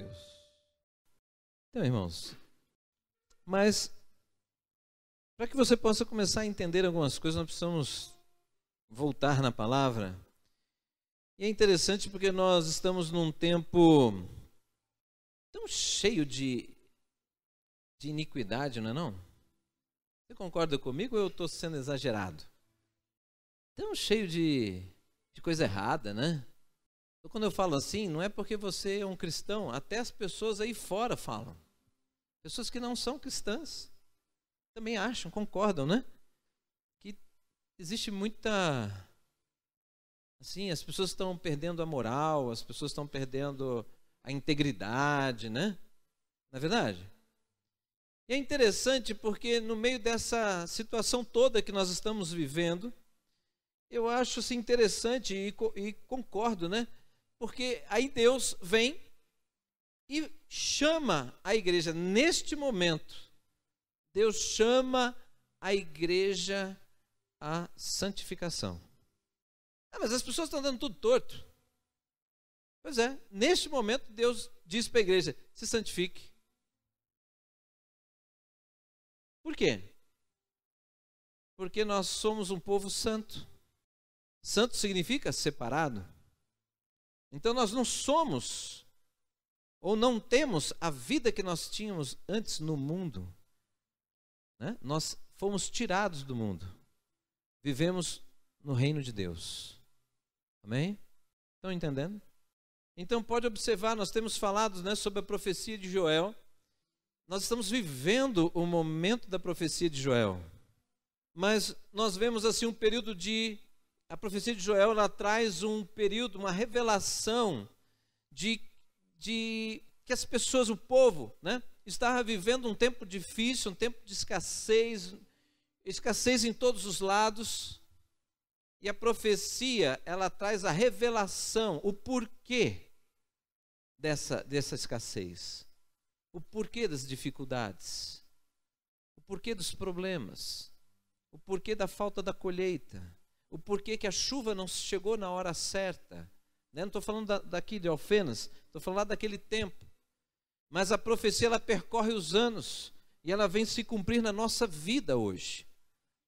Deus. Então, irmãos, mas para que você possa começar a entender algumas coisas, nós precisamos voltar na palavra. E é interessante porque nós estamos num tempo tão cheio de iniquidade, não é não? Você concorda comigo ou eu estou sendo exagerado? Tão cheio de coisa errada, né? Então, quando eu falo assim, não é porque você é um cristão, até as pessoas aí fora falam. Pessoas que não são cristãs também acham, concordam, né? Que existe muita... Assim, as pessoas estão perdendo a moral, as pessoas estão perdendo a integridade, né? Não é verdade? E é interessante porque no meio dessa situação toda que nós estamos vivendo, eu acho assim, interessante e concordo, né? Porque aí Deus vem e chama a igreja, neste momento, Deus chama a igreja à santificação. Mas as pessoas estão dando tudo torto. Pois é, neste momento Deus diz para a igreja, se santifique. Por quê? Porque nós somos um povo santo. Santo significa separado. Então nós não somos, ou não temos a vida que nós tínhamos antes no mundo, né? Nós fomos tirados do mundo. Vivemos no reino de Deus. Amém? Estão entendendo? Então pode observar, nós temos falado, né, sobre a profecia de Joel. Nós estamos vivendo o momento da profecia de Joel. Mas nós vemos assim um período de... A profecia de Joel, ela traz um período, uma revelação de que as pessoas, o povo, né, estava vivendo um tempo difícil, um tempo de escassez em todos os lados. E a profecia, ela traz a revelação, o porquê dessa escassez. O porquê das dificuldades. O porquê dos problemas. O porquê da falta da colheita. O porquê que a chuva não chegou na hora certa. Né? Não estou falando daqui de Alfenas, estou falando lá daquele tempo. Mas a profecia, ela percorre os anos e ela vem se cumprir na nossa vida hoje.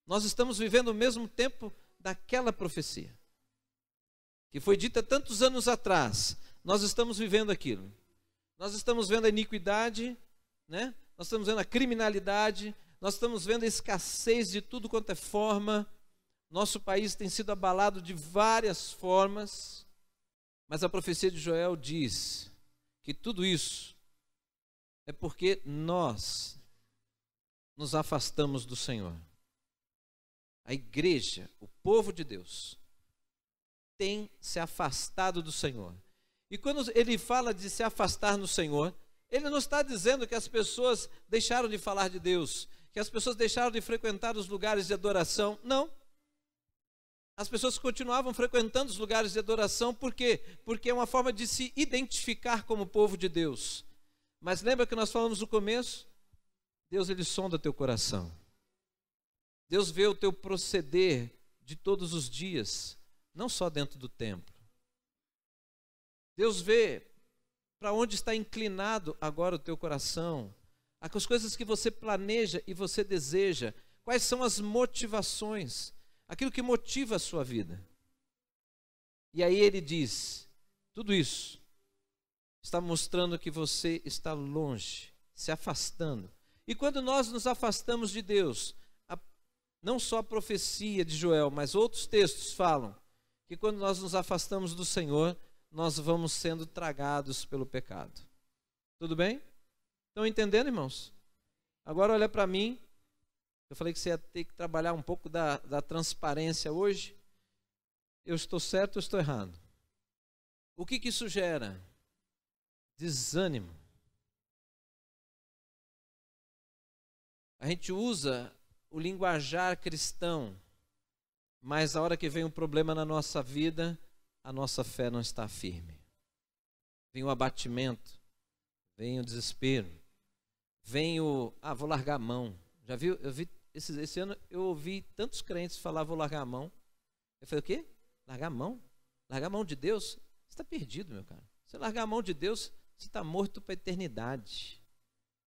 Nós estamos vivendo o mesmo tempo daquela profecia, que foi dita tantos anos atrás. Nós estamos vivendo aquilo. Nós estamos vendo a iniquidade, né? Nós estamos vendo a criminalidade, nós estamos vendo a escassez de tudo quanto é forma. Nosso país tem sido abalado de várias formas, mas a profecia de Joel diz que tudo isso é porque nós nos afastamos do Senhor. A igreja, o povo de Deus, tem se afastado do Senhor. E quando ele fala de se afastar no Senhor, ele não está dizendo que as pessoas deixaram de falar de Deus, que as pessoas deixaram de frequentar os lugares de adoração. Não. As pessoas continuavam frequentando os lugares de adoração, por quê? Porque é uma forma de se identificar como povo de Deus. Mas lembra que nós falamos no começo? Deus, ele sonda teu coração. Deus vê o teu proceder de todos os dias, não só dentro do templo. Deus vê para onde está inclinado agora o teu coração, as coisas que você planeja e você deseja, quais são as motivações, aquilo que motiva a sua vida. E aí ele diz, tudo isso está mostrando que você está longe, se afastando. E quando nós nos afastamos de Deus, não só a profecia de Joel, mas outros textos falam que quando nós nos afastamos do Senhor, nós vamos sendo tragados pelo pecado. Tudo bem? Estão entendendo, irmãos? Agora olha para mim. Eu falei que você ia ter que trabalhar um pouco da transparência hoje. Eu estou certo ou estou errado? O que isso gera? Desânimo. A gente usa o linguajar cristão, mas a hora que vem um problema na nossa vida, a nossa fé não está firme. Vem o abatimento, vem o desespero, vem vou largar a mão. Já viu? Esse ano eu ouvi tantos crentes falar, vou largar a mão. Eu falei, o quê? Largar a mão? Largar a mão de Deus? Você está perdido, meu cara. Se largar a mão de Deus, você está morto para a eternidade.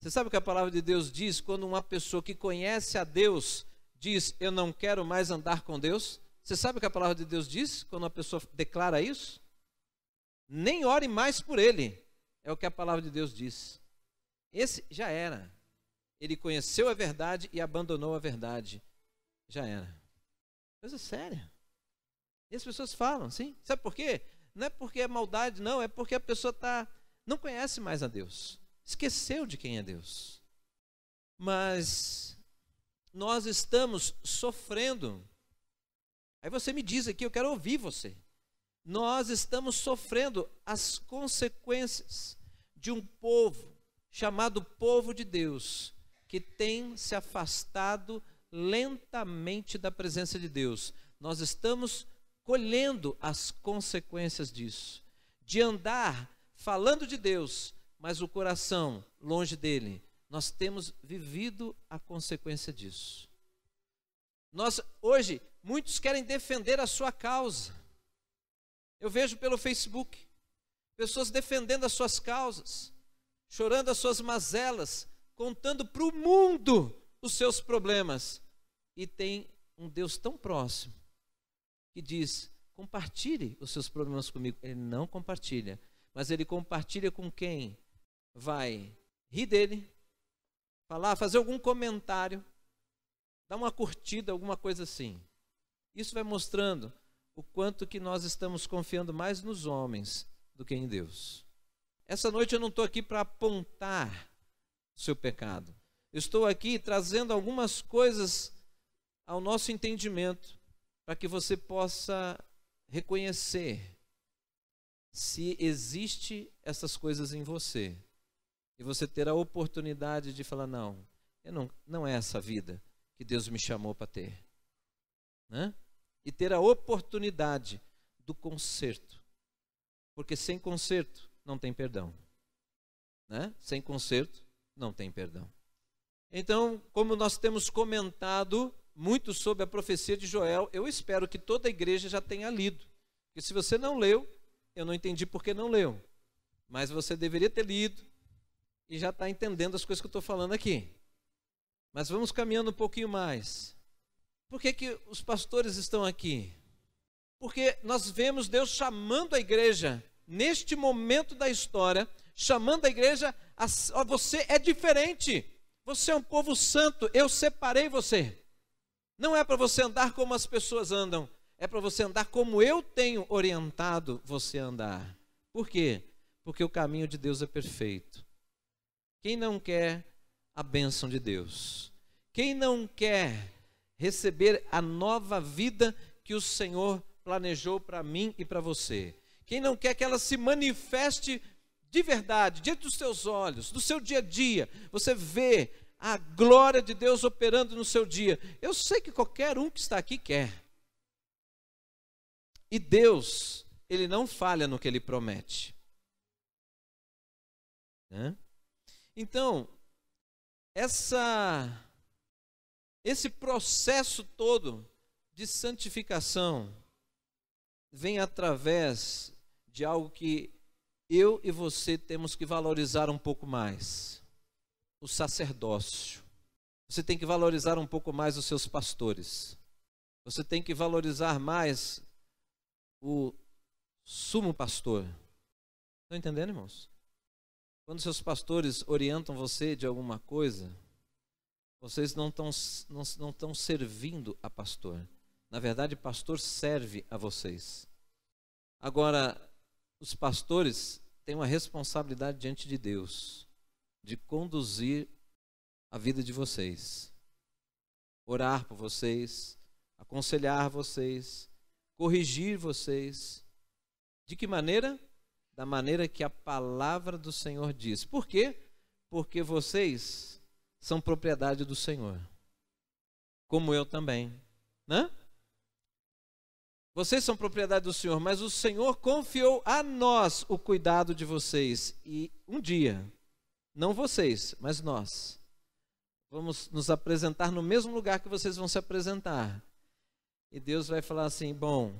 Você sabe o que a palavra de Deus diz quando uma pessoa que conhece a Deus diz, eu não quero mais andar com Deus? Você sabe o que a palavra de Deus diz quando uma pessoa declara isso? Nem ore mais por ele, é o que a palavra de Deus diz. Esse já era. Ele conheceu a verdade e abandonou a verdade. Já era. Coisa séria. E as pessoas falam, sim. Sabe por quê? Não é porque é maldade, não. É porque a pessoa não conhece mais a Deus. Esqueceu de quem é Deus. Mas nós estamos sofrendo. Aí você me diz aqui, eu quero ouvir você. Nós estamos sofrendo as consequências de um povo chamado povo de Deus, que tem se afastado lentamente da presença de Deus. Nós estamos colhendo as consequências disso, de andar falando de Deus, mas o coração longe dele. Nós temos vivido a consequência disso. Hoje, muitos querem defender a sua causa. Eu vejo pelo Facebook, pessoas defendendo as suas causas, chorando as suas mazelas, contando para o mundo os seus problemas. E tem um Deus tão próximo, que diz, compartilhe os seus problemas comigo. Ele não compartilha, mas ele compartilha com quem vai rir dele, fazer algum comentário, dar uma curtida, alguma coisa assim. Isso vai mostrando o quanto que nós estamos confiando mais nos homens do que em Deus. Essa noite eu não estou aqui para apontar o seu pecado. Eu estou aqui trazendo algumas coisas ao nosso entendimento, para que você possa reconhecer se existe essas coisas em você. E você ter a oportunidade de falar, não é essa vida que Deus me chamou para ter. Né? E ter a oportunidade do conserto. Porque sem conserto não tem perdão. Né? Sem conserto não tem perdão. Então, como nós temos comentado muito sobre a profecia de Joel, eu espero que toda a igreja já tenha lido. Porque se você não leu, eu não entendi por que não leu. Mas você deveria ter lido e já está entendendo as coisas que eu estou falando aqui. Mas vamos caminhando um pouquinho mais. Por que os pastores estão aqui? Porque nós vemos Deus chamando a igreja, neste momento da história, chamando a igreja, você é diferente, você é um povo santo, eu separei você. Não é para você andar como as pessoas andam, é para você andar como eu tenho orientado você a andar. Por quê? Porque o caminho de Deus é perfeito. Quem não quer a bênção de Deus? Quem não quer receber a nova vida que o Senhor planejou para mim e para você? Quem não quer que ela se manifeste de verdade, diante dos seus olhos, do seu dia a dia? Você vê a glória de Deus operando no seu dia. Eu sei que qualquer um que está aqui quer. E Deus, Ele não falha no que Ele promete. Então, esse processo todo de santificação vem através de algo que eu e você temos que valorizar um pouco mais. O sacerdócio. Você tem que valorizar um pouco mais os seus pastores. Você tem que valorizar mais o sumo pastor. Estão entendendo, irmãos? Quando seus pastores orientam você de alguma coisa, vocês não estão servindo a pastor. Na verdade, pastor serve a vocês. Agora, os pastores têm uma responsabilidade diante de Deus, de conduzir a vida de vocês, orar por vocês, aconselhar vocês, corrigir vocês. De que maneira? Da maneira que a palavra do Senhor diz. Por quê? Porque vocês são propriedade do Senhor, como eu também, né? Vocês são propriedade do Senhor, mas o Senhor confiou a nós o cuidado de vocês. E um dia, não vocês, mas nós, vamos nos apresentar no mesmo lugar que vocês vão se apresentar. E Deus vai falar assim, bom,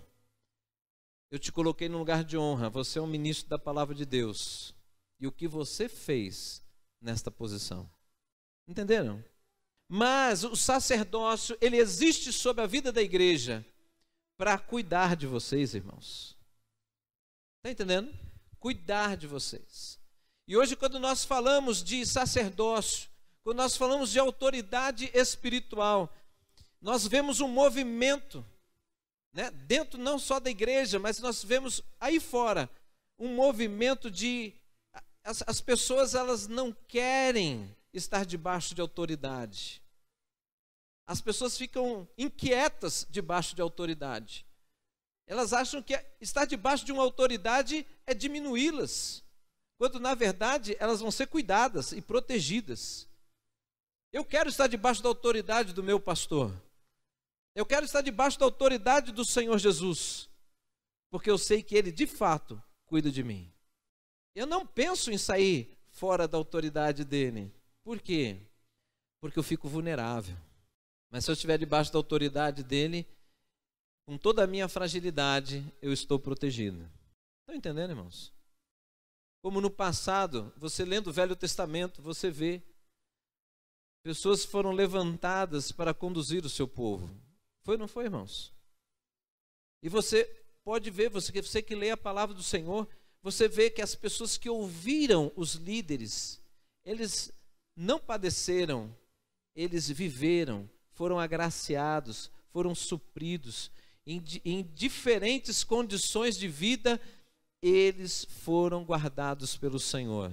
eu te coloquei no lugar de honra, você é um ministro da palavra de Deus. e o que você fez nesta posição. Entenderam? Mas o sacerdócio, ele existe sobre a vida da igreja para cuidar de vocês, irmãos. Está entendendo? Cuidar de vocês. E hoje, quando nós falamos de sacerdócio, quando nós falamos de autoridade espiritual, nós vemos um movimento, né, dentro não só da igreja, mas nós vemos aí fora um movimento de as pessoas, elas não querem estar debaixo de autoridade. As pessoas ficam inquietas debaixo de autoridade. Elas acham que estar debaixo de uma autoridade é diminuí-las, quando na verdade elas vão ser cuidadas e protegidas. Eu quero estar debaixo da autoridade do meu pastor. Eu quero estar debaixo da autoridade do Senhor Jesus, porque eu sei que Ele de fato cuida de mim. Eu não penso em sair fora da autoridade dele. Por quê? Porque eu fico vulnerável. Mas se eu estiver debaixo da autoridade dele, com toda a minha fragilidade, eu estou protegido. Estão entendendo, irmãos? Como no passado, você lendo o Velho Testamento, você vê pessoas foram levantadas para conduzir o seu povo. Foi ou não foi, irmãos? E você pode ver, você que lê a palavra do Senhor, você vê que as pessoas que ouviram os líderes, eles não padeceram, eles viveram, foram agraciados, foram supridos, em diferentes condições de vida, eles foram guardados pelo Senhor.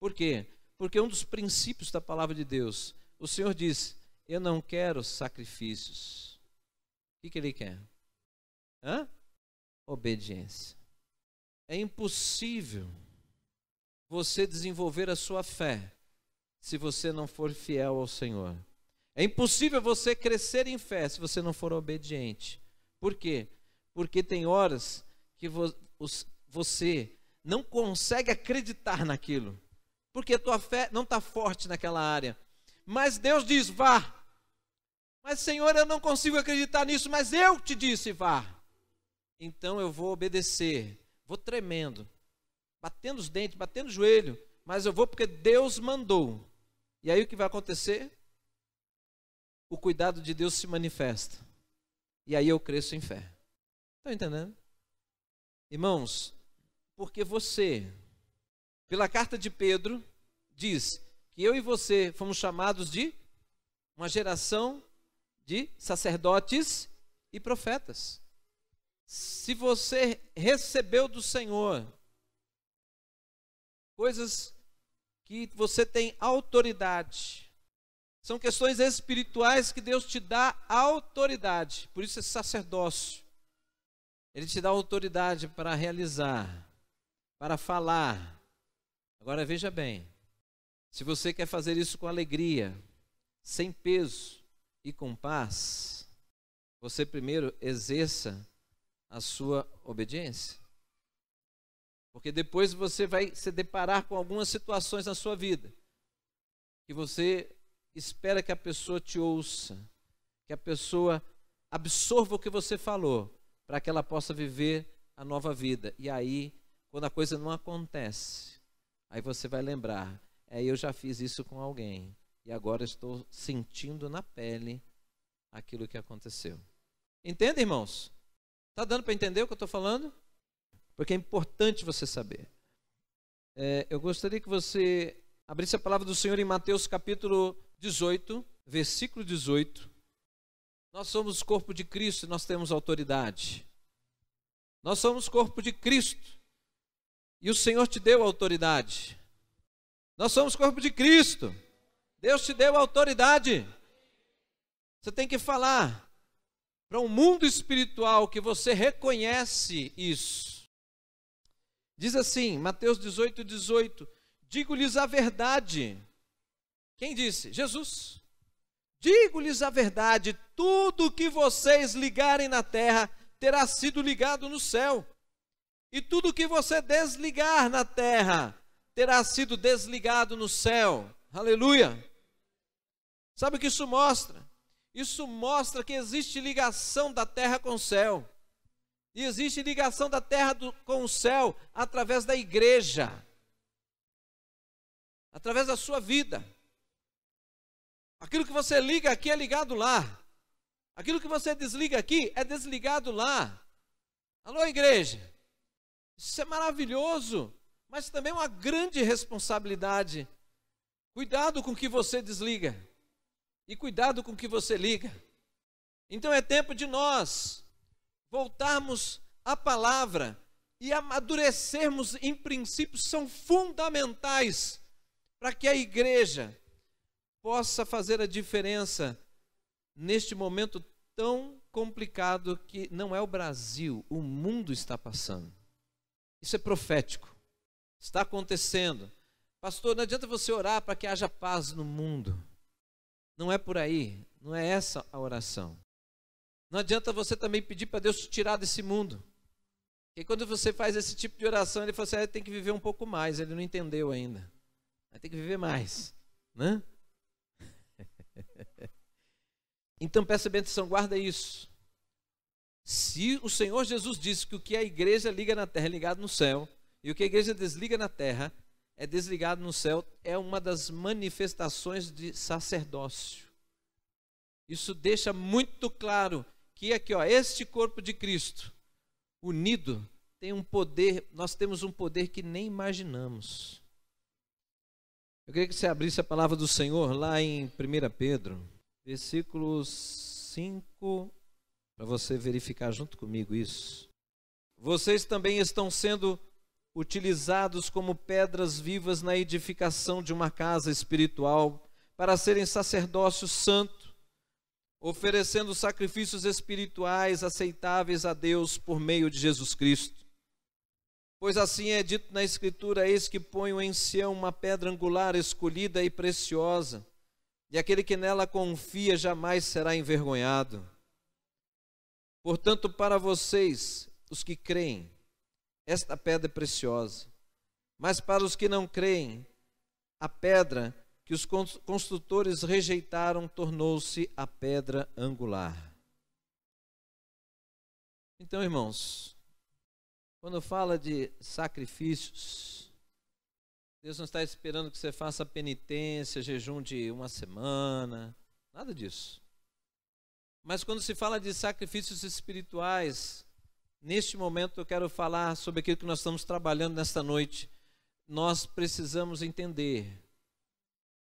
Por quê? Porque um dos princípios da palavra de Deus, o Senhor diz, eu não quero sacrifícios. O que Ele quer? Obediência. É impossível você desenvolver a sua fé se você não for fiel ao Senhor. É impossível você crescer em fé se você não for obediente. Por quê? Porque tem horas que você não consegue acreditar naquilo, porque a tua fé não está forte naquela área. Mas Deus diz, vá. Mas Senhor, eu não consigo acreditar nisso, mas eu te disse, vá. Então eu vou obedecer, vou tremendo, batendo os dentes, batendo o joelho, mas eu vou porque Deus mandou. E aí o que vai acontecer? O cuidado de Deus se manifesta. E aí eu cresço em fé. Estão entendendo? Irmãos, porque você, pela carta de Pedro, diz que eu e você fomos chamados de uma geração de sacerdotes e profetas. Se você recebeu do Senhor coisas que você tem autoridade, são questões espirituais que Deus te dá autoridade, por isso é sacerdócio. Ele te dá autoridade para realizar, para falar. Agora veja bem, se você quer fazer isso com alegria, sem peso e com paz, você primeiro exerça a sua obediência. Porque depois você vai se deparar com algumas situações na sua vida que você espera que a pessoa te ouça, que a pessoa absorva o que você falou, para que ela possa viver a nova vida. E aí, quando a coisa não acontece, aí você vai lembrar, eu já fiz isso com alguém, e agora estou sentindo na pele aquilo que aconteceu. Entende, irmãos? Está dando para entender o que eu estou falando? Porque é importante você saber. Eu gostaria que você abrisse a palavra do Senhor em Mateus capítulo 18, versículo 18. Nós somos corpo de Cristo e nós temos autoridade. Nós somos corpo de Cristo e o Senhor te deu autoridade. Nós somos corpo de Cristo. Deus te deu autoridade. Você tem que falar para um mundo espiritual que você reconhece isso. Diz assim, Mateus 18, 18. Digo-lhes a verdade. Quem disse? Jesus. Digo-lhes a verdade, tudo o que vocês ligarem na terra terá sido ligado no céu. E tudo o que você desligar na terra terá sido desligado no céu. Aleluia. Sabe o que isso mostra? Isso mostra que existe ligação da terra com o céu. E existe ligação da terra com o céu através da igreja. através da sua vida. Aquilo que você liga aqui é ligado lá. Aquilo que você desliga aqui é desligado lá. Alô, igreja? Isso é maravilhoso, mas também é uma grande responsabilidade. Cuidado com o que você desliga e cuidado com o que você liga. Então é tempo de nós voltarmos à palavra e amadurecermos em princípios que são fundamentais para que a igreja possa fazer a diferença neste momento tão complicado que não é o Brasil, o mundo está passando. Isso é profético, está acontecendo. Pastor, não adianta você orar para que haja paz no mundo. Não é por aí, não é essa a oração. Não adianta você também pedir para Deus te tirar desse mundo. Porque quando você faz esse tipo de oração, ele fala assim, tem que viver um pouco mais, ele não entendeu ainda. Vai ter que viver mais, né? Então peça bem atenção, guarda isso. Se o Senhor Jesus disse que o que a igreja liga na terra é ligado no céu, e o que a igreja desliga na terra é desligado no céu, é uma das manifestações de sacerdócio. Isso deixa muito claro que aqui, este corpo de Cristo, unido, tem um poder, nós temos um poder que nem imaginamos. Eu queria que você abrisse a palavra do Senhor lá em 1 Pedro, versículo 5, para você verificar junto comigo isso. Vocês também estão sendo utilizados como pedras vivas na edificação de uma casa espiritual, para serem sacerdócio santo, oferecendo sacrifícios espirituais aceitáveis a Deus por meio de Jesus Cristo. Pois assim é dito na Escritura, eis que ponho em Sião uma pedra angular escolhida e preciosa, e aquele que nela confia jamais será envergonhado. Portanto, para vocês, os que creem, esta pedra é preciosa, mas para os que não creem, a pedra que os construtores rejeitaram tornou-se a pedra angular. Então, irmãos, quando fala de sacrifícios, Deus não está esperando que você faça penitência, jejum de uma semana, nada disso. Mas quando se fala de sacrifícios espirituais, neste momento eu quero falar sobre aquilo que nós estamos trabalhando nesta noite. Nós precisamos entender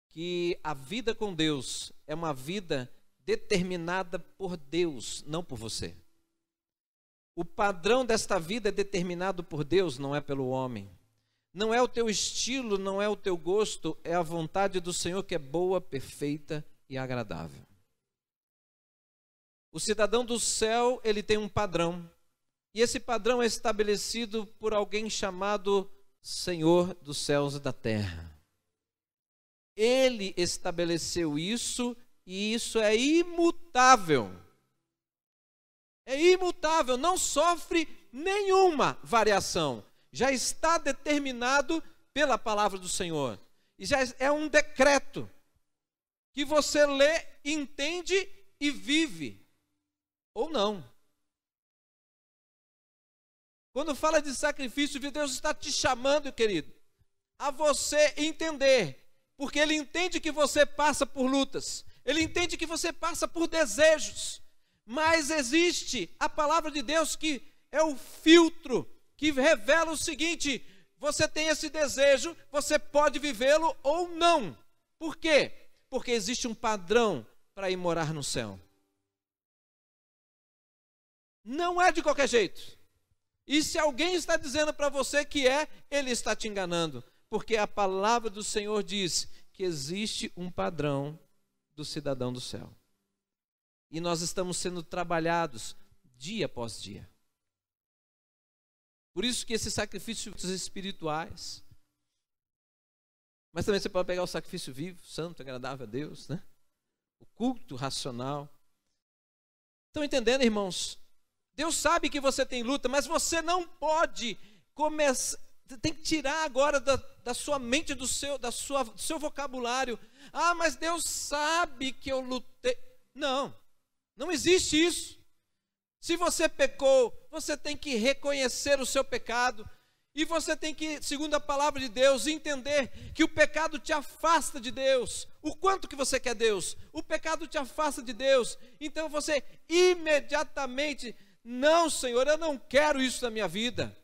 que a vida com Deus é uma vida determinada por Deus, não por você. O padrão desta vida é determinado por Deus, não é pelo homem. Não é o teu estilo, não é o teu gosto, é a vontade do Senhor que é boa, perfeita e agradável. O cidadão do céu, ele tem um padrão. E esse padrão é estabelecido por alguém chamado Senhor dos céus e da terra. Ele estabeleceu isso e isso é imutável. É imutável, não sofre nenhuma variação. Já está determinado pela palavra do Senhor. E já é um decreto que você lê, entende e vive. Ou não. Quando fala de sacrifício, Deus está te chamando, querido, a você entender. Porque Ele entende que você passa por lutas. Ele entende que você passa por desejos. Mas existe a palavra de Deus que é o filtro que revela o seguinte: você tem esse desejo, você pode vivê-lo ou não. Por quê? Porque existe um padrão para ir morar no céu. Não é de qualquer jeito. E se alguém está dizendo para você que é, ele está te enganando. Porque a palavra do Senhor diz que existe um padrão do cidadão do céu. E nós estamos sendo trabalhados dia após dia. Por isso que esses sacrifícios espirituais, mas também você pode pegar o sacrifício vivo, santo, agradável a Deus, né? O culto racional. Estão entendendo, irmãos? Deus sabe que você tem luta, mas você não pode começar, tem que tirar agora da sua mente, do seu vocabulário. Ah, mas Deus sabe que eu lutei. Não, não existe isso. Se você pecou, você tem que reconhecer o seu pecado E você tem que, segundo a palavra de Deus, entender que o pecado te afasta de Deus. O quanto que você quer Deus? O pecado te afasta de Deus. Então você imediatamente, não, Senhor, eu não quero isso na minha vida.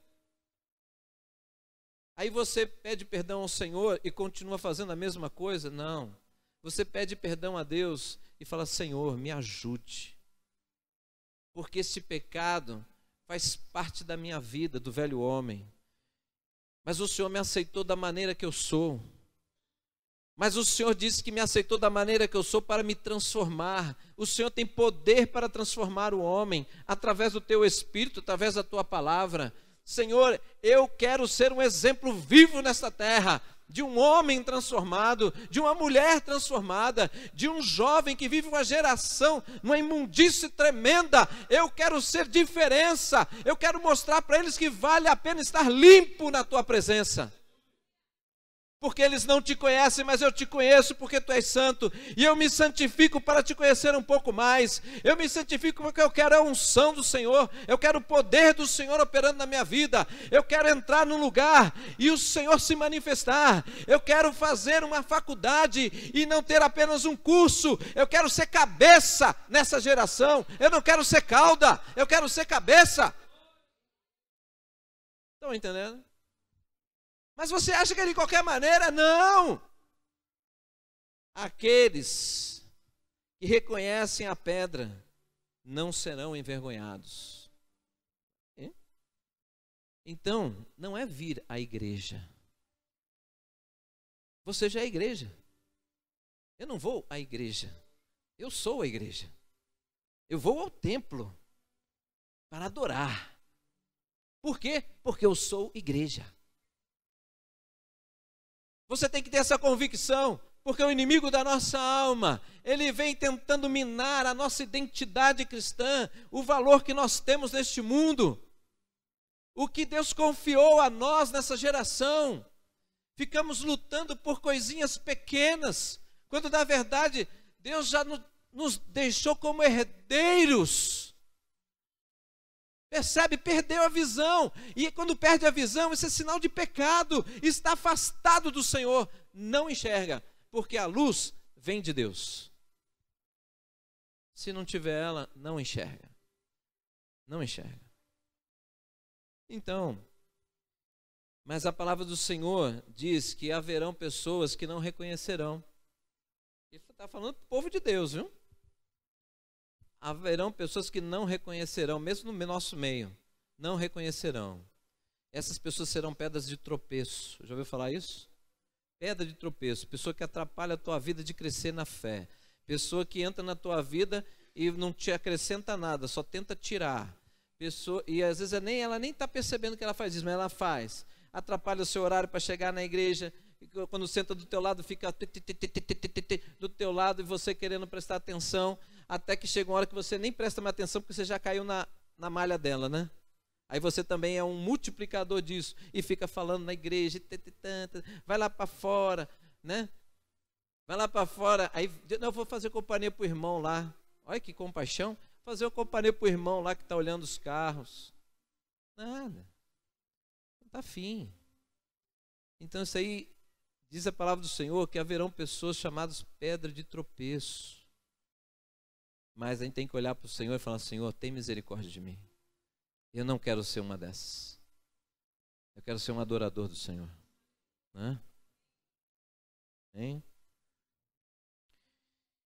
Aí você pede perdão ao Senhor e continua fazendo a mesma coisa? Não. Você pede perdão a Deus e fala: Senhor, me ajude. Porque esse pecado faz parte da minha vida, do velho homem. Mas o Senhor me aceitou da maneira que eu sou. Mas o Senhor disse que me aceitou da maneira que eu sou para me transformar. O Senhor tem poder para transformar o homem através do teu Espírito, através da tua palavra. Senhor, eu quero ser um exemplo vivo nesta terra, de um homem transformado, de uma mulher transformada, de um jovem que vive uma geração numa imundície tremenda. Eu quero ser diferença, eu quero mostrar para eles que vale a pena estar limpo na tua presença. Porque eles não te conhecem, mas eu te conheço porque tu és santo. E eu me santifico para te conhecer um pouco mais. Eu me santifico porque eu quero a unção do Senhor. Eu quero o poder do Senhor operando na minha vida. Eu quero entrar num lugar e o Senhor se manifestar. Eu quero fazer uma faculdade e não ter apenas um curso. Eu quero ser cabeça nessa geração. Eu não quero ser cauda, eu quero ser cabeça. Estão entendendo? Mas você acha que é de qualquer maneira? Não! Aqueles que reconhecem a pedra não serão envergonhados. Então, não é vir à igreja. Você já é igreja. Eu não vou à igreja. Eu sou a igreja. Eu vou ao templo para adorar. Por quê? Porque eu sou igreja. Você tem que ter essa convicção, porque o inimigo da nossa alma, ele vem tentando minar a nossa identidade cristã, o valor que nós temos neste mundo, o que Deus confiou a nós nessa geração. Ficamos lutando por coisinhas pequenas, quando na verdade Deus já nos deixou como herdeiros. Percebe? Perdeu a visão. E quando perde a visão, isso é sinal de pecado. Está afastado do Senhor. Não enxerga, porque a luz vem de Deus. Se não tiver ela, não enxerga. Não enxerga. Então, mas a palavra do Senhor diz que haverão pessoas que não reconhecerão. Ele está falando para o povo de Deus, viu? Haverão pessoas que não reconhecerão, mesmo no nosso meio, não reconhecerão. Essas pessoas serão pedras de tropeço. Já ouviu falar isso? Pedra de tropeço, pessoa que atrapalha a tua vida de crescer na fé. Pessoa que entra na tua vida e não te acrescenta nada, só tenta tirar. Pessoa, e às vezes ela nem está percebendo que ela faz isso, mas ela faz. Atrapalha o seu horário para chegar na igreja. Quando senta do teu lado, fica do teu lado e você querendo prestar atenção, até que chega uma hora que você nem presta mais atenção porque você já caiu na malha dela, né? Aí você também é um multiplicador disso e fica falando na igreja, vai lá para fora, né? Vai lá para fora, aí eu vou fazer companhia para o irmão lá. Olha que compaixão, fazer uma companhia para o irmão lá que está olhando os carros. Nada, não está afim. Então isso aí, diz a palavra do Senhor que haverão pessoas chamadas pedra de tropeço. Mas a gente tem que olhar para o Senhor e falar: Senhor, tem misericórdia de mim. Eu não quero ser uma dessas. Eu quero ser um adorador do Senhor. Hein?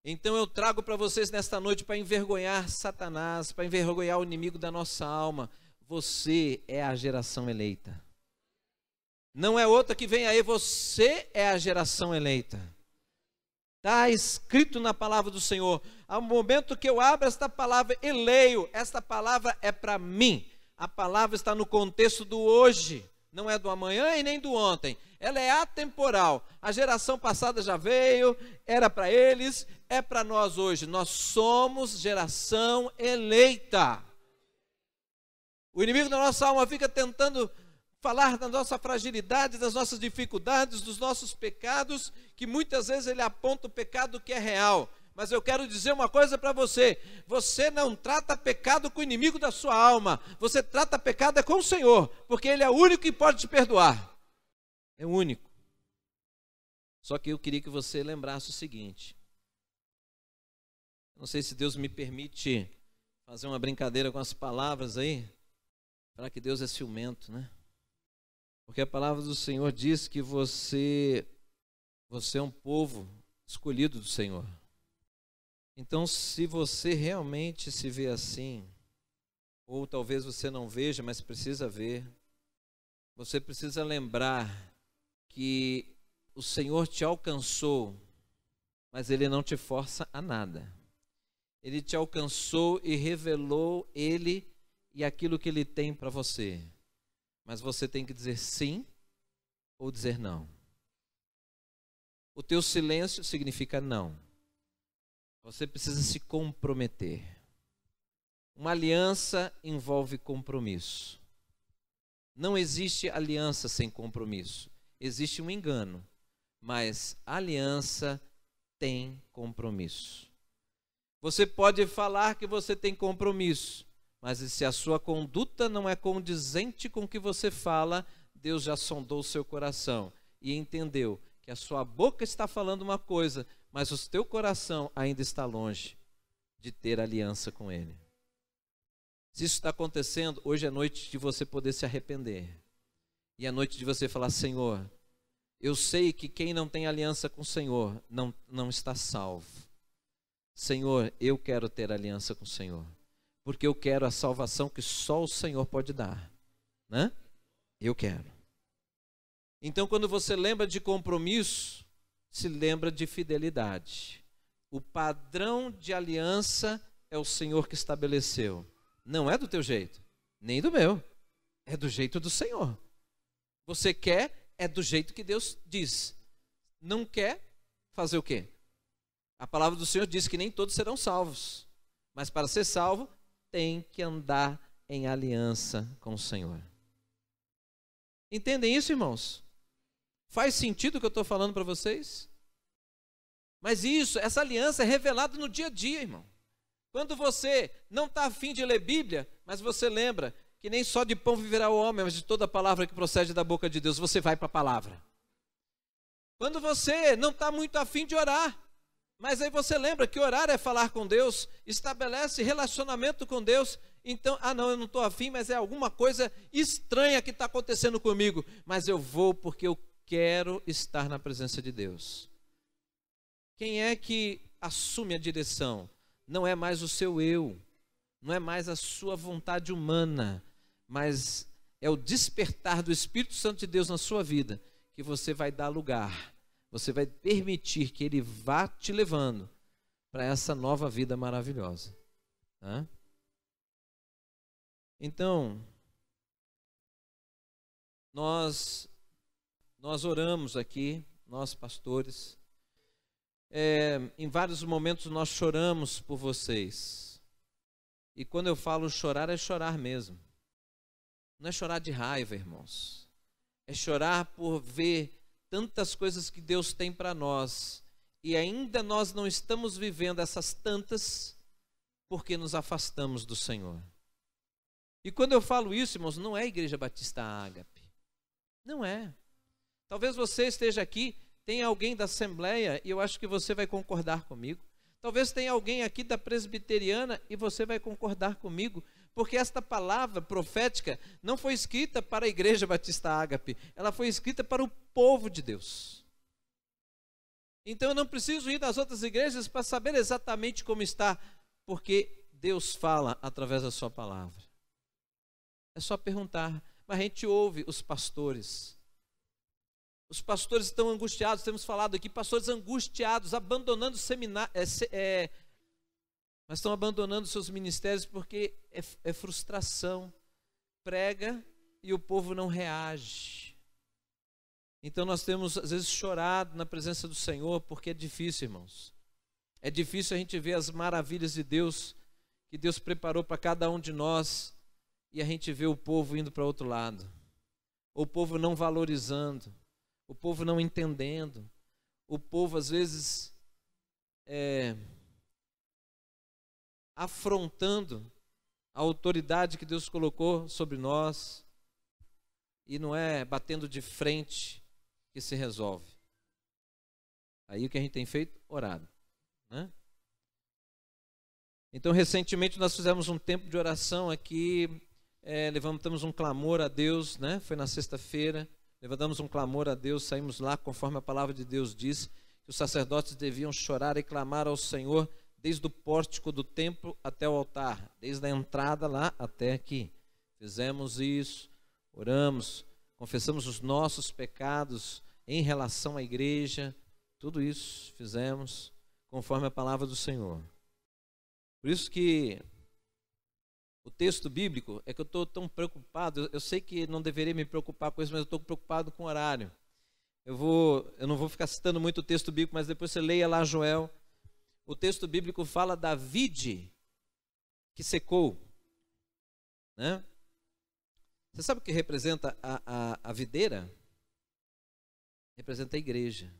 Então eu trago para vocês nesta noite para envergonhar Satanás, para envergonhar o inimigo da nossa alma. Você é a geração eleita. Não é outra que vem aí, você é a geração eleita. Está escrito na palavra do Senhor. Ao momento que eu abro esta palavra e leio, esta palavra é para mim. A palavra está no contexto do hoje, não é do amanhã e nem do ontem. Ela é atemporal. A geração passada já veio, era para eles, é para nós hoje. Nós somos geração eleita. O inimigo da nossa alma fica tentando falar da nossa fragilidade, das nossas dificuldades, dos nossos pecados, que muitas vezes ele aponta o pecado que é real. mas eu quero dizer uma coisa para você: você não trata pecado com o inimigo da sua alma, você trata pecado com o Senhor, porque Ele é o único que pode te perdoar, é o único. Só que eu queria que você lembrasse o seguinte, não sei se Deus me permite fazer uma brincadeira com as palavras aí, para que Deus é ciumento, né? Porque a palavra do Senhor diz que você é um povo escolhido do Senhor. Então, se você realmente se vê assim, ou talvez você não veja, mas precisa ver, você precisa lembrar que o Senhor te alcançou, mas Ele não te força a nada. Ele te alcançou e revelou Ele e aquilo que Ele tem para você. Mas você tem que dizer sim ou dizer não. O teu silêncio significa não. Você precisa se comprometer. Uma aliança envolve compromisso. Não existe aliança sem compromisso. Existe um engano, mas aliança tem compromisso. Você pode falar que você tem compromisso, mas se a sua conduta não é condizente com o que você fala, Deus já sondou o seu coração e entendeu que a sua boca está falando uma coisa, mas o teu coração ainda está longe de ter aliança com Ele. Se isso está acontecendo, hoje é noite de você poder se arrepender. E é noite de você falar: Senhor, eu sei que quem não tem aliança com o Senhor não está salvo. Senhor, eu quero ter aliança com o Senhor, porque eu quero a salvação que só o Senhor pode dar, né? Eu quero. Então, quando você lembra de compromisso, se lembra de fidelidade. O padrão de aliança é o Senhor que estabeleceu. Não é do teu jeito, nem do meu. É do jeito do Senhor. Você quer, é do jeito que Deus diz. Não quer, fazer o quê? A palavra do Senhor diz que nem todos serão salvos. Mas para ser salvo, tem que andar em aliança com o Senhor. Entendem isso, irmãos? Faz sentido o que eu estou falando para vocês? Mas essa aliança é revelada no dia a dia, irmão. Quando você não está afim de ler Bíblia, mas você lembra que nem só de pão viverá o homem, mas de toda palavra que procede da boca de Deus, você vai para a palavra. Quando você não está muito afim de orar, mas aí você lembra que orar é falar com Deus, estabelece relacionamento com Deus. Então, não, eu não estou afim, mas é alguma coisa estranha que está acontecendo comigo. Mas eu vou porque eu quero estar na presença de Deus. Quem é que assume a direção? Não é mais o seu eu, não é mais a sua vontade humana, mas é o despertar do Espírito Santo de Deus na sua vida, que você vai dar lugar. Você vai permitir que Ele vá te levando para essa nova vida maravilhosa. Tá? Então, nós oramos aqui, nós pastores, em vários momentos nós choramos por vocês. E quando eu falo chorar, é chorar mesmo. Não é chorar de raiva, irmãos. É chorar por ver tantas coisas que Deus tem para nós e ainda nós não estamos vivendo essas tantas porque nos afastamos do Senhor. E quando eu falo isso, irmãos, não é a Igreja Batista Ágape. Não é. Talvez você esteja aqui, tem alguém da Assembleia e eu acho que você vai concordar comigo. Talvez tenha alguém aqui da Presbiteriana e você vai concordar comigo, porque esta palavra profética não foi escrita para a Igreja Batista Ágape, ela foi escrita para o povo de Deus. Então eu não preciso ir nas outras igrejas para saber exatamente como está, porque Deus fala através da sua palavra. É só perguntar. Mas a gente ouve os pastores. Os pastores estão angustiados, temos falado aqui, pastores angustiados, abandonando seminários, mas estão abandonando seus ministérios porque é frustração. Prega e o povo não reage. Então nós temos às vezes chorado na presença do Senhor porque é difícil, irmãos. É difícil a gente ver as maravilhas de Deus, que Deus preparou para cada um de nós, e a gente vê o povo indo para outro lado. O povo não valorizando, o povo não entendendo, o povo às vezes afrontando a autoridade que Deus colocou sobre nós, e não é batendo de frente que se resolve. Aí o que a gente tem feito? Orado, né? Então, recentemente nós fizemos um tempo de oração aqui, levantamos um clamor a Deus, né? Foi na sexta-feira, levantamos um clamor a Deus, saímos lá conforme a palavra de Deus diz, que os sacerdotes deviam chorar e clamar ao Senhor desde o pórtico do templo até o altar, desde a entrada lá até aqui. Fizemos isso, oramos, confessamos os nossos pecados em relação à igreja, tudo isso fizemos conforme a palavra do Senhor. Por isso que o texto bíblico, é que eu estou tão preocupado, eu sei que não deveria me preocupar com isso, mas eu estou preocupado com o horário. Eu não vou ficar citando muito o texto bíblico, mas depois você leia lá Joel. O texto bíblico fala da vide que secou, né? Você sabe o que representa a videira? Representa a igreja.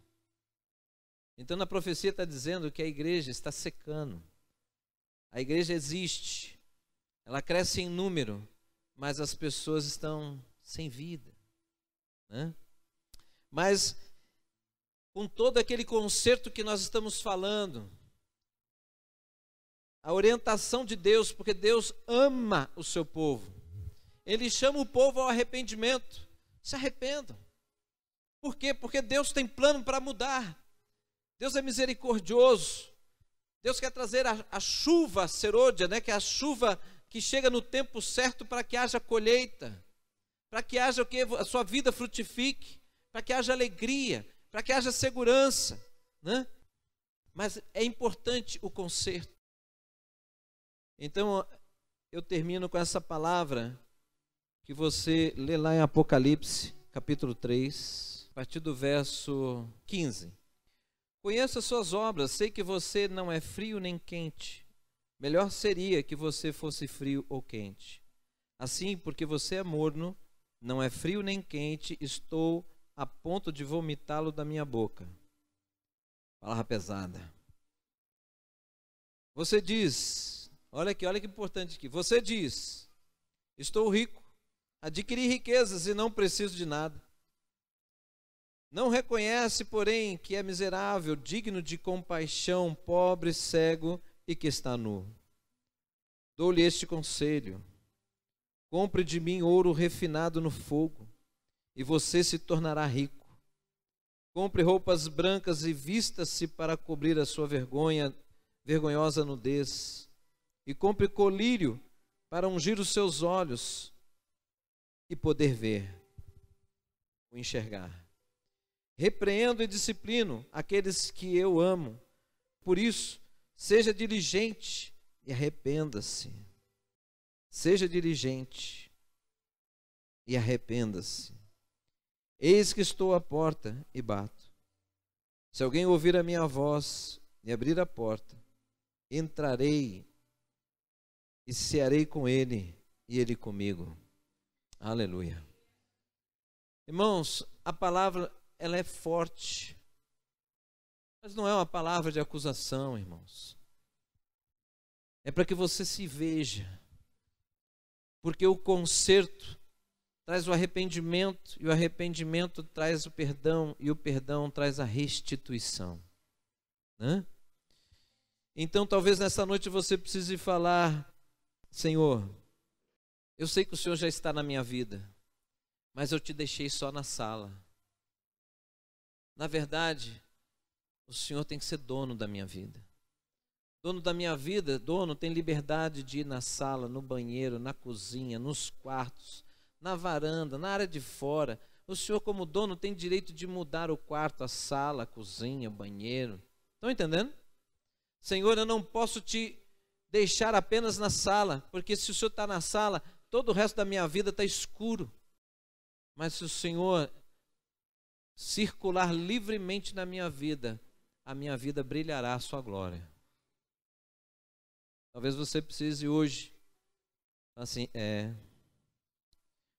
Então na profecia está dizendo que a igreja está secando. A igreja existe, ela cresce em número, mas as pessoas estão sem vida, né? Mas com todo aquele conserto que nós estamos falando, a orientação de Deus, porque Deus ama o seu povo, Ele chama o povo ao arrependimento. Se arrependam. Por quê? Porque Deus tem plano para mudar. Deus é misericordioso. Deus quer trazer a chuva serôdia, né? Que é a chuva que chega no tempo certo para que haja colheita, para que haja o que a sua vida frutifique, para que haja alegria, para que haja segurança, né? Mas é importante o conserto. Então, eu termino com essa palavra que você lê lá em Apocalipse, capítulo 3, a partir do verso 15. Conheço as suas obras, sei que você não é frio nem quente. Melhor seria que você fosse frio ou quente. Assim, porque você é morno, não é frio nem quente, estou a ponto de vomitá-lo da minha boca. Palavra pesada. Você diz, olha que importante aqui. Você diz, estou rico, adquiri riquezas e não preciso de nada. Não reconhece, porém, que é miserável, digno de compaixão, pobre, cego e que está nu. Dou-lhe este conselho: compre de mim ouro refinado no fogo, e você se tornará rico. Compre roupas brancas e vista-se para cobrir a sua vergonhosa nudez. E compre colírio para ungir os seus olhos e poder ver, ou enxergar. Repreendo e disciplino aqueles que eu amo. Por isso, seja diligente e arrependa-se. Seja diligente e arrependa-se. Eis que estou à porta e bato. Se alguém ouvir a minha voz e abrir a porta, entrarei e cearei com ele e ele comigo. Aleluia. Irmãos, a palavra ela é forte, mas não é uma palavra de acusação, irmãos. É para que você se veja, porque o conserto traz o arrependimento, e o arrependimento traz o perdão, e o perdão traz a restituição, né? Então talvez nessa noite você precise falar: Senhor, eu sei que o Senhor já está na minha vida, mas eu te deixei só na sala. Na verdade, o Senhor tem que ser dono da minha vida. Dono da minha vida, dono tem liberdade de ir na sala, no banheiro, na cozinha, nos quartos, na varanda, na área de fora. O Senhor, como dono, tem direito de mudar o quarto, a sala, a cozinha, o banheiro. Estão entendendo? Senhor, eu não posso te deixar apenas na sala, porque se o Senhor está na sala, todo o resto da minha vida está escuro. Mas se o Senhor circular livremente na minha vida, a minha vida brilhará a sua glória. Talvez você precise hoje, assim,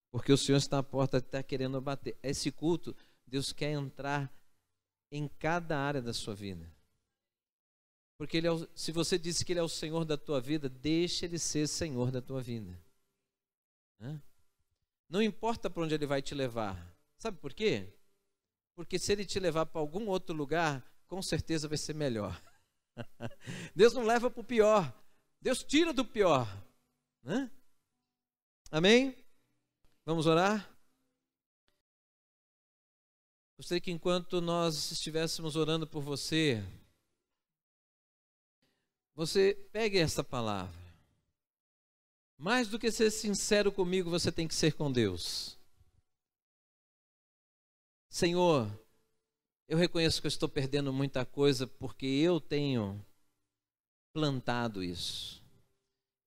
porque o Senhor está à porta, está querendo bater. Esse culto, Deus quer entrar em cada área da sua vida. Porque se você disse que Ele é o Senhor da tua vida, deixa Ele ser Senhor da tua vida. Não importa para onde Ele vai te levar. Sabe por quê? Porque se Ele te levar para algum outro lugar, com certeza vai ser melhor. Deus não leva para o pior. Deus tira do pior. Amém? Vamos orar? Gostaria que enquanto nós estivéssemos orando por você, você pegue essa palavra. Mais do que ser sincero comigo, você tem que ser com Deus. Senhor, eu reconheço que eu estou perdendo muita coisa porque eu tenho plantado isso.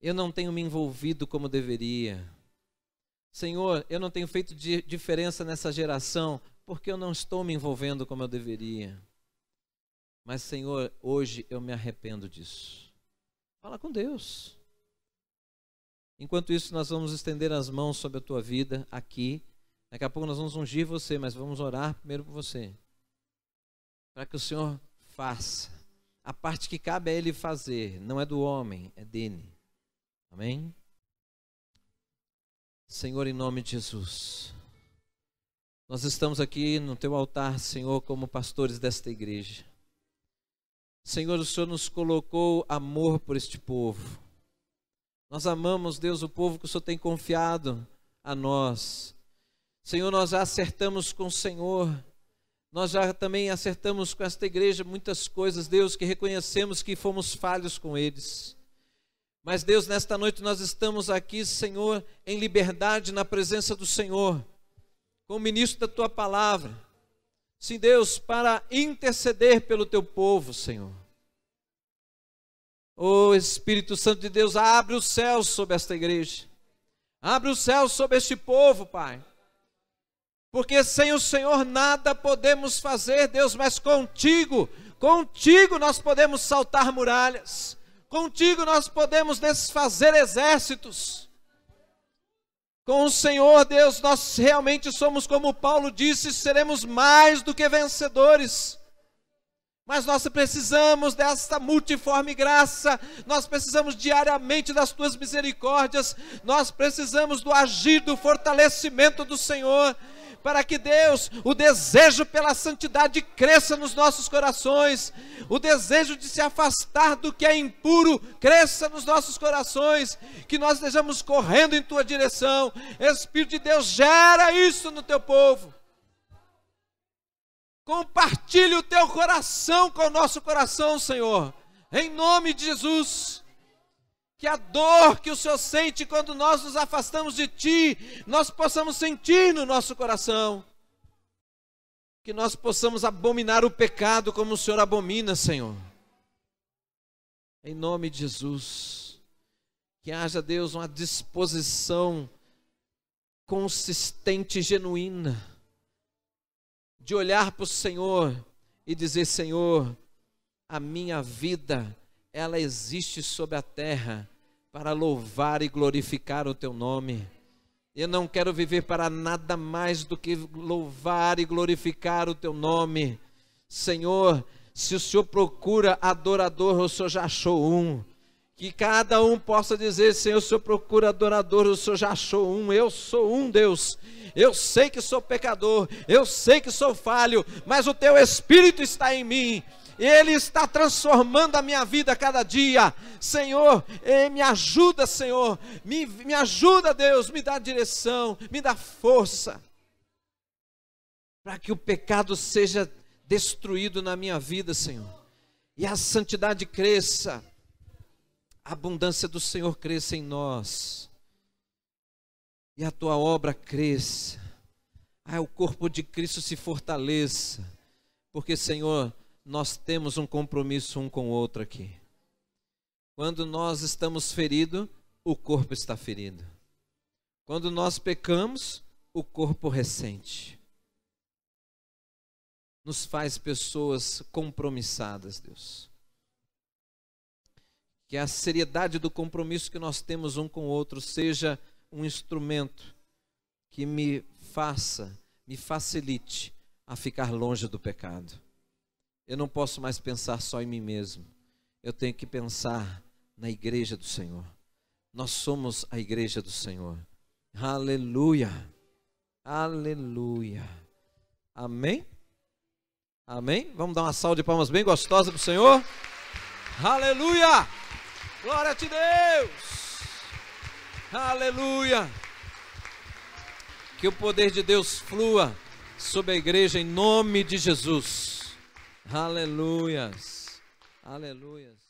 Eu não tenho me envolvido como deveria. Senhor, eu não tenho feito diferença nessa geração porque eu não estou me envolvendo como eu deveria. Mas, Senhor, hoje eu me arrependo disso. Fala com Deus. Enquanto isso, nós vamos estender as mãos sobre a tua vida aqui. Daqui a pouco nós vamos ungir você, mas vamos orar primeiro por você. Para que o Senhor faça. A parte que cabe a Ele fazer, não é do homem, é dele. Amém? Senhor, em nome de Jesus, nós estamos aqui no teu altar, Senhor, como pastores desta igreja. Senhor, o Senhor nos colocou amor por este povo. Nós amamos, Deus, o povo que o Senhor tem confiado a nós. Senhor, nós já acertamos com o Senhor. Nós já também acertamos com esta igreja muitas coisas, Deus, que reconhecemos que fomos falhos com eles. Mas, Deus, nesta noite nós estamos aqui, Senhor, em liberdade na presença do Senhor, como ministro da tua palavra. Sim, Deus, para interceder pelo teu povo, Senhor. Ô Espírito Santo de Deus, abre os céus sobre esta igreja. Abre os céus sobre este povo, Pai. Porque sem o Senhor nada podemos fazer, Deus, mas contigo nós podemos saltar muralhas. Contigo nós podemos desfazer exércitos. Com o Senhor, Deus, nós realmente somos, como Paulo disse, seremos mais do que vencedores. Mas nós precisamos desta multiforme graça, nós precisamos diariamente das tuas misericórdias, nós precisamos do agir, do fortalecimento do Senhor, para que, Deus, o desejo pela santidade cresça nos nossos corações, o desejo de se afastar do que é impuro cresça nos nossos corações, que nós estejamos correndo em tua direção. Espírito de Deus, gera isso no teu povo. Compartilhe o teu coração com o nosso coração, Senhor, em nome de Jesus. Que a dor que o Senhor sente quando nós nos afastamos de Ti, nós possamos sentir no nosso coração. Que nós possamos abominar o pecado como o Senhor abomina, Senhor. Em nome de Jesus. Que haja, Deus, uma disposição consistente e genuína de olhar para o Senhor e dizer: Senhor, a minha vida, ela existe sobre a terra para louvar e glorificar o teu nome. Eu não quero viver para nada mais do que louvar e glorificar o teu nome. Senhor, se o Senhor procura adorador, o Senhor já achou um. Que cada um possa dizer: Senhor, o Senhor procura adorador, o Senhor já achou um. Eu sou um, Deus. Eu sei que sou pecador, eu sei que sou falho, mas o teu Espírito está em mim. Ele está transformando a minha vida a cada dia. Senhor, me ajuda, Senhor. Me ajuda, Deus. Me dá direção, me dá força. Para que o pecado seja destruído na minha vida, Senhor. E a santidade cresça. A abundância do Senhor cresça em nós. E a tua obra cresça. O corpo de Cristo se fortaleça. Porque, Senhor, nós temos um compromisso um com o outro aqui. Quando nós estamos feridos, o corpo está ferido. Quando nós pecamos, o corpo ressente. Nos faz pessoas compromissadas, Deus. Que a seriedade do compromisso que nós temos um com o outro seja um instrumento que me facilite a ficar longe do pecado. Eu não posso mais pensar só em mim mesmo. eu tenho que pensar na igreja do Senhor. Nós somos a igreja do Senhor. Aleluia. Aleluia. Amém? Amém? Vamos dar uma salva de palmas bem gostosa para o Senhor. Aleluia. Glória a ti, Deus. Aleluia. Que o poder de Deus flua sobre a igreja em nome de Jesus. Aleluias. Aleluias.